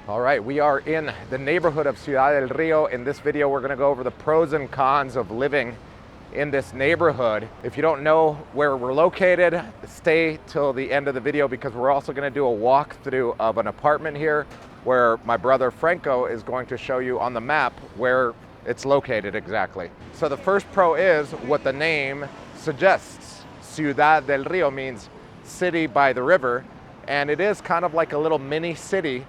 All right, we are in the neighborhood of Ciudad del Rio. In this video, we're gonna go over the pros and cons of living in this neighborhood. If you don't know where we're located, stay till the end of the video because we're also gonna do a walkthrough of an apartment here where my brother Franco is going to show you on the map where it's located exactly. So the first pro is what the name suggests. Ciudad del Rio means city by the river, and it is kind of like a little mini city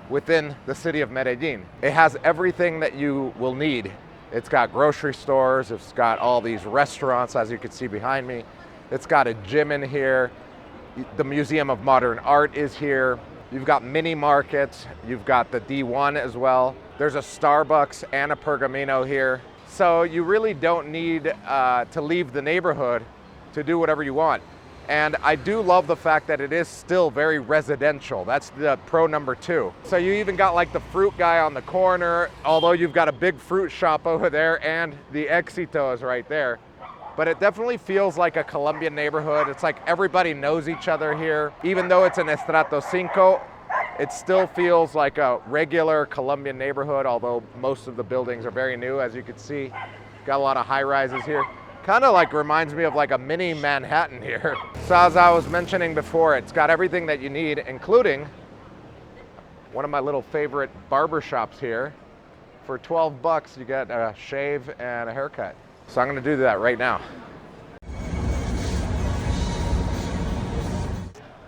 within the city of Medellin. It has everything that you will need. It's got grocery stores, it's got all these restaurants, as you can see behind me. It's got a gym in here. The Museum of Modern Art is here. You've got mini markets, you've got the D1 as well. There's a Starbucks and a Pergamino here. So you really don't need to leave the neighborhood to do whatever you want. And I do love the fact that it is still very residential. That's the pro number 2. So you even got like the fruit guy on the corner, although you've got a big fruit shop over there and the Éxito is right there. But it definitely feels like a Colombian neighborhood. It's like everybody knows each other here. Even though it's an Estrato 5, it still feels like a regular Colombian neighborhood, although most of the buildings are very new, as you can see. Got a lot of high rises here. Kind of like reminds me of like a mini Manhattan here. So as I was mentioning before, it's got everything that you need, including one of my little favorite barber shops here. For 12 bucks, you get a shave and a haircut. So I'm gonna do that right now.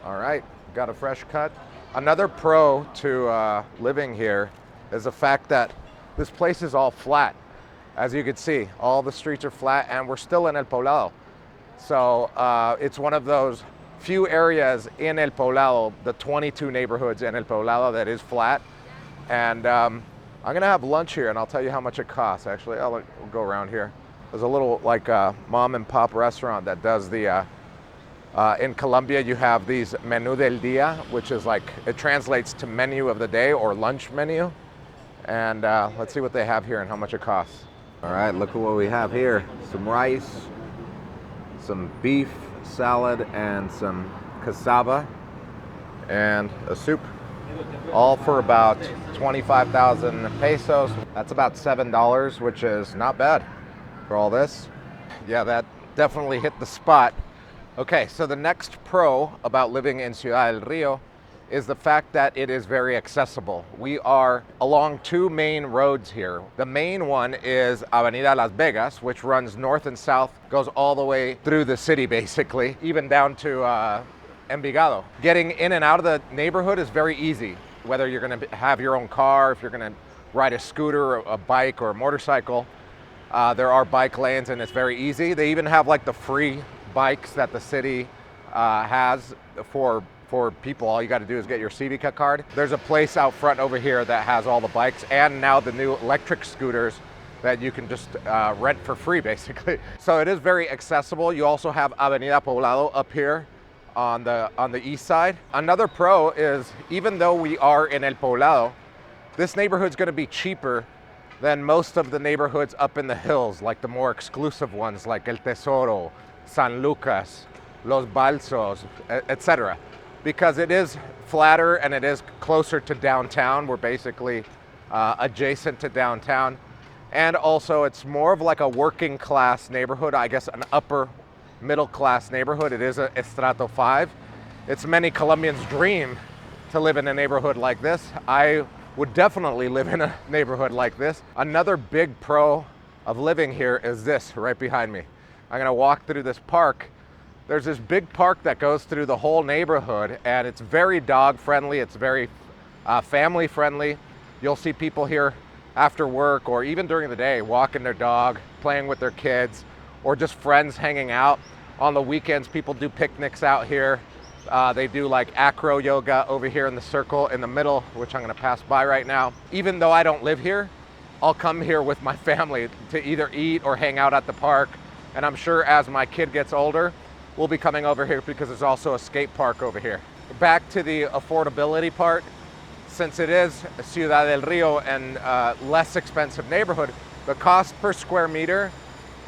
All right, got a fresh cut. Another pro to living here is the fact that this place is all flat. As you can see, all the streets are flat and we're still in El Poblado. So it's one of those few areas in El Poblado, the 22 neighborhoods in El Poblado that is flat. And I'm gonna have lunch here and I'll tell you how much it costs. Actually, I'll go around here. There's a little like mom and pop restaurant that does the, in Colombia you have these menú del día, which is like, it translates to menu of the day or lunch menu. And let's see what they have here and how much it costs. All right, look at what we have here. Some rice, some beef salad, and some cassava, and a soup. All for about 25,000 pesos. That's about $7, which is not bad for all this. Yeah, that definitely hit the spot. Okay, so the next pro about living in Ciudad del Rio is the fact that it is very accessible. We are along 2 main roads here. The main one is Avenida Las Vegas, which runs north and south, goes all the way through the city basically, even down to Envigado. Getting in and out of the neighborhood is very easy, whether you're gonna have your own car, if you're gonna ride a scooter, a bike, or a motorcycle. There are bike lanes and it's very easy. They even have like the free bikes that the city has for people. All you got to do is get your Civica card. There's a place out front over here that has all the bikes and now the new electric scooters that you can just rent for free basically. So it is very accessible. You also have Avenida Poblado up here on the east side. Another pro is even though we are in El Poblado, this neighborhood's going to be cheaper than most of the neighborhoods up in the hills, like the more exclusive ones like El Tesoro, San Lucas, Los Balsos, etc. Because it is flatter and it is closer to downtown. We're basically adjacent to downtown. And also it's more of like a working class neighborhood, I guess an upper middle class neighborhood. It is a Estrato 5. It's many Colombians' dream to live in a neighborhood like this. I would definitely live in a neighborhood like this. Another big pro of living here is this right behind me. I'm gonna walk through this park. There's this big park that goes through the whole neighborhood and it's very dog friendly, it's very family friendly. You'll see people here after work or even during the day walking their dog, playing with their kids, or just friends hanging out. On the weekends, people do picnics out here. They do like acro yoga over here in the circle in the middle, which I'm gonna pass by right now. Even though I don't live here, I'll come here with my family to either eat or hang out at the park. And I'm sure as my kid gets older, we'll be coming over here because there's also a skate park over here. Back to the affordability part, since it is Ciudad del Rio and less expensive neighborhood, the cost per square meter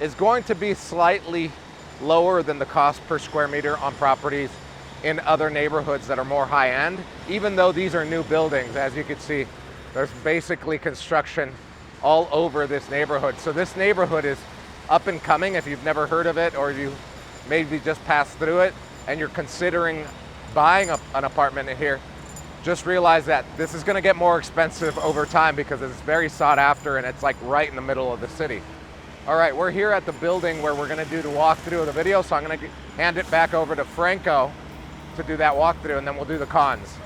is going to be slightly lower than the cost per square meter on properties in other neighborhoods that are more high end. Even though these are new buildings, as you can see, there's basically construction all over this neighborhood. So this neighborhood is up and coming. If you've never heard of it, or you maybe just passed through it and you're considering buying an apartment in here, just realize that this is going to get more expensive over time because it's very sought after and it's like right in the middle of the city. All right, we're here at the building where we're going to do the walkthrough of the video, so I'm going to hand it back over to Franco to do that walkthrough, and then we'll do the cons.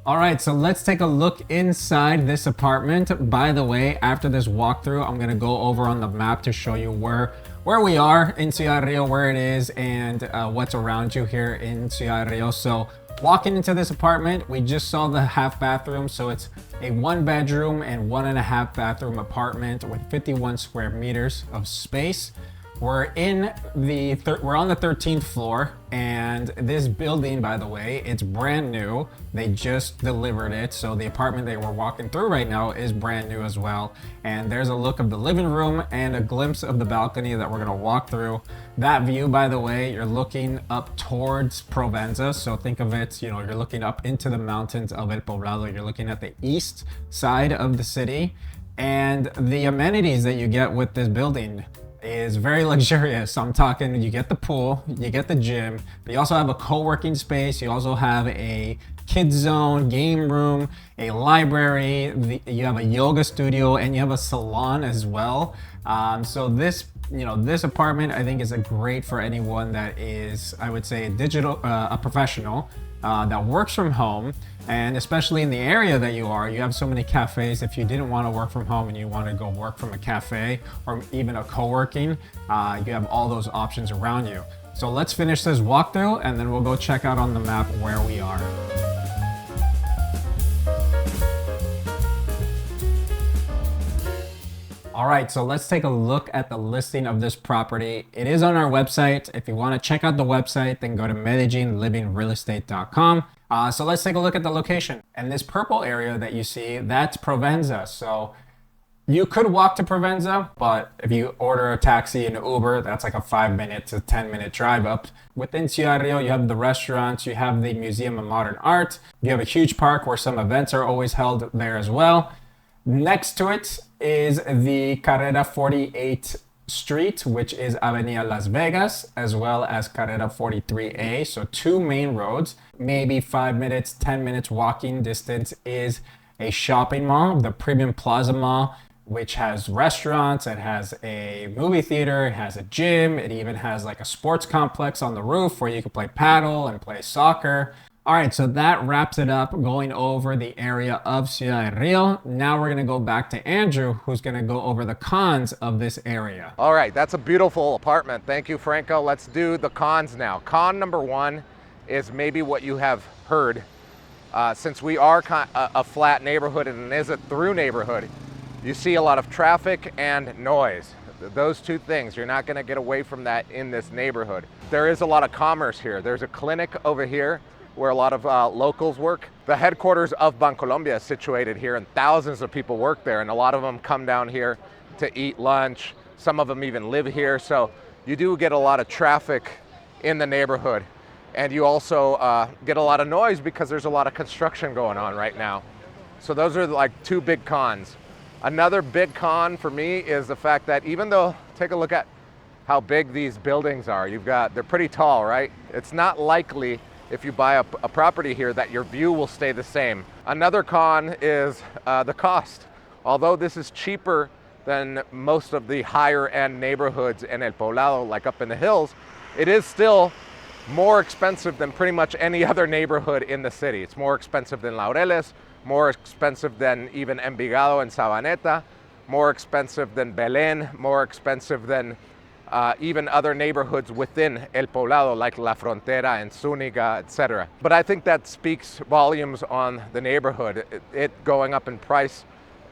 All right, so let's take a look inside this apartment. By the way, after this walkthrough, I'm gonna go over on the map to show you where we are in Ciudad del Rio, where it is, and what's around you here in Ciudad del Rio. So walking into this apartment, we just saw the half bathroom. So it's a 1-bedroom and 1.5 bathroom apartment with 51 square meters of space. We're on the 13th floor, and this building, by the way, it's brand new. They just delivered it, so the apartment they were walking through right now is brand new as well. And there's a look of the living room and a glimpse of the balcony that we're gonna walk through. That view, by the way, you're looking up towards Provenza, so think of it, you know, you're looking up into the mountains of El Poblado. You're looking at the east side of the city, and the amenities that you get with this building is very luxurious. So I'm talking, you get the pool, you get the gym, but you also have a co-working space, you also have a kids zone, game room, a library, you have a yoga studio, and you have a salon as well. So this, you know, this apartment I think is great for anyone that is, I would say, a professional that works from home. And especially in the area that you have so many cafes. If you didn't want to work from home and you want to go work from a cafe or even a co-working, you have all those options around you. So let's finish this walkthrough and then we'll go check out on the map where we are. All right, so let's take a look at the listing of this property. It is on our website. If you want to check out the website, then go to MedellinLivingRealEstate.com. So let's take a look at the location. And this purple area that you see, that's Provenza. So you could walk to Provenza, but if you order a taxi and Uber, that's like a 5-minute to 10-minute drive up. Within Ciudad del Rio, you have the restaurants, you have the Museum of Modern Art, you have a huge park where some events are always held there as well. Next to it is the Carrera 48 Street, which is Avenida Las Vegas, as well as Carrera 43A. So 2 main roads, maybe 5 minutes, 10 minutes walking distance is a shopping mall, the Premium Plaza Mall, which has restaurants, it has a movie theater, it has a gym, it even has like a sports complex on the roof where you can play paddle and play soccer. All right, so that wraps it up going over the area of Ciudad del Rio. Now we're gonna go back to Andrew, who's gonna go over the cons of this area. All right, that's a beautiful apartment. Thank you, Franco. Let's do the cons now. Con number 1 is maybe what you have heard. Since we are a flat neighborhood and it is a through neighborhood, you see a lot of traffic and noise. Those 2 things, you're not gonna get away from that in this neighborhood. There is a lot of commerce here. There's a clinic over here where a lot of locals work. The headquarters of Bancolombia is situated here, and thousands of people work there, and a lot of them come down here to eat lunch. Some of them even live here, so you do get a lot of traffic in the neighborhood. And you also get a lot of noise because there's a lot of construction going on right now. So those are like 2 big cons. Another big con for me is the fact that even though, take a look at how big these buildings are. They're pretty tall, right? It's not likely if you buy a property here that your view will stay the same. Another con is the cost. Although this is cheaper than most of the higher end neighborhoods in El Poblado, like up in the hills, it is still more expensive than pretty much any other neighborhood in the city. It's more expensive than Laureles, more expensive than even Envigado and Sabaneta, more expensive than Belén, more expensive than even other neighborhoods within El Poblado, like La Frontera and Zúñiga, etc. But I think that speaks volumes on the neighborhood, it going up in price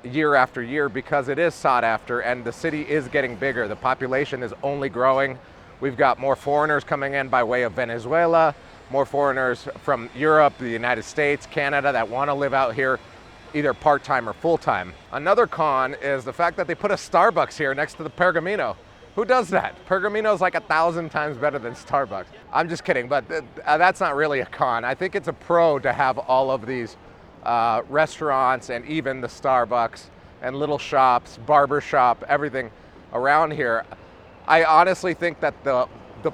year after year because it is sought after and the city is getting bigger. The population is only growing. We've got more foreigners coming in by way of Venezuela, more foreigners from Europe, the United States, Canada that want to live out here either part-time or full-time. Another con is the fact that they put a Starbucks here next to the Pergamino. Who does that? Pergamino's like 1,000 times better than Starbucks. I'm just kidding, but that's not really a con. I think it's a pro to have all of these restaurants and even the Starbucks and little shops, barber shop, everything around here. I honestly think that the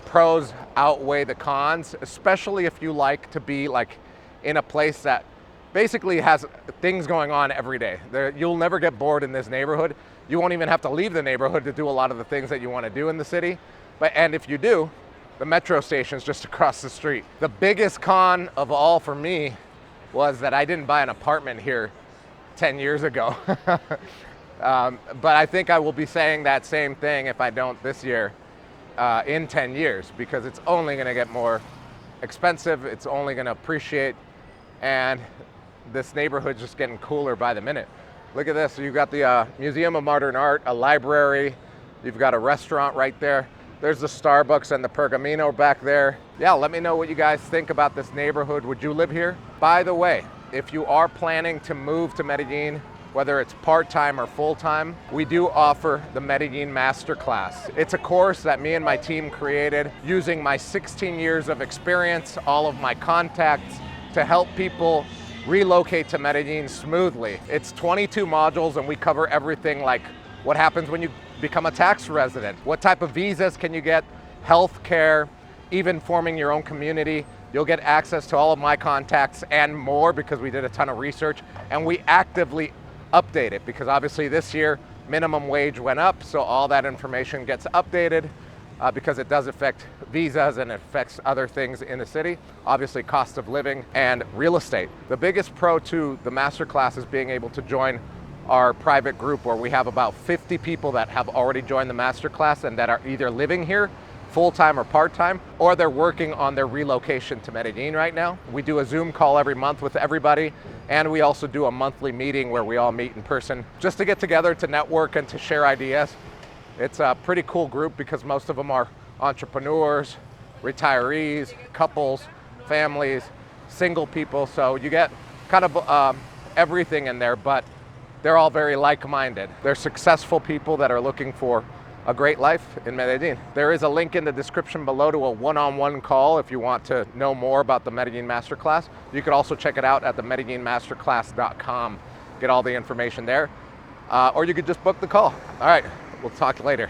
pros outweigh the cons, especially if you like to be like in a place that basically has things going on every day. You'll never get bored in this neighborhood. You won't even have to leave the neighborhood to do a lot of the things that you want to do in the city. And if you do, the metro station's just across the street. The biggest con of all for me was that I didn't buy an apartment here 10 years ago. But I think I will be saying that same thing if I don't this year, in 10 years, because it's only going to get more expensive. It's only going to appreciate, and this neighborhood's just getting cooler by the minute. Look at this. You've got the Museum of Modern Art, a library. You've got a restaurant right there. There's the Starbucks and the Pergamino back there. Yeah, let me know what you guys think about this neighborhood. Would you live here? By the way, if you are planning to move to Medellin, whether it's part-time or full-time, we do offer the Medellin Masterclass. It's a course that me and my team created using my 16 years of experience, all of my contacts, to help people relocate to Medellin smoothly. It's 22 modules, and we cover everything like what happens when you become a tax resident, what type of visas can you get, health care, even forming your own community. You'll get access to all of my contacts and more because we did a ton of research, and we actively update it because obviously this year minimum wage went up, so all that information gets updated because it does affect visas and it affects other things in the city, obviously cost of living and real estate. The biggest pro to the masterclass is being able to join our private group where we have about 50 people that have already joined the masterclass and that are either living here full-time or part-time, or they're working on their relocation to Medellin right now. We do a Zoom call every month with everybody, and we also do a monthly meeting where we all meet in person just to get together, to network, and to share ideas. It's a pretty cool group because most of them are entrepreneurs, retirees, couples, families, single people, so you get kind of everything in there, but they're all very like-minded. They're successful people that are looking for a great life in Medellin. There is a link in the description below to a one-on-one call if you want to know more about the Medellin Masterclass. You could also check it out at the medellinmasterclass.com. Get all the information there. Or you could just book the call. All right, we'll talk later.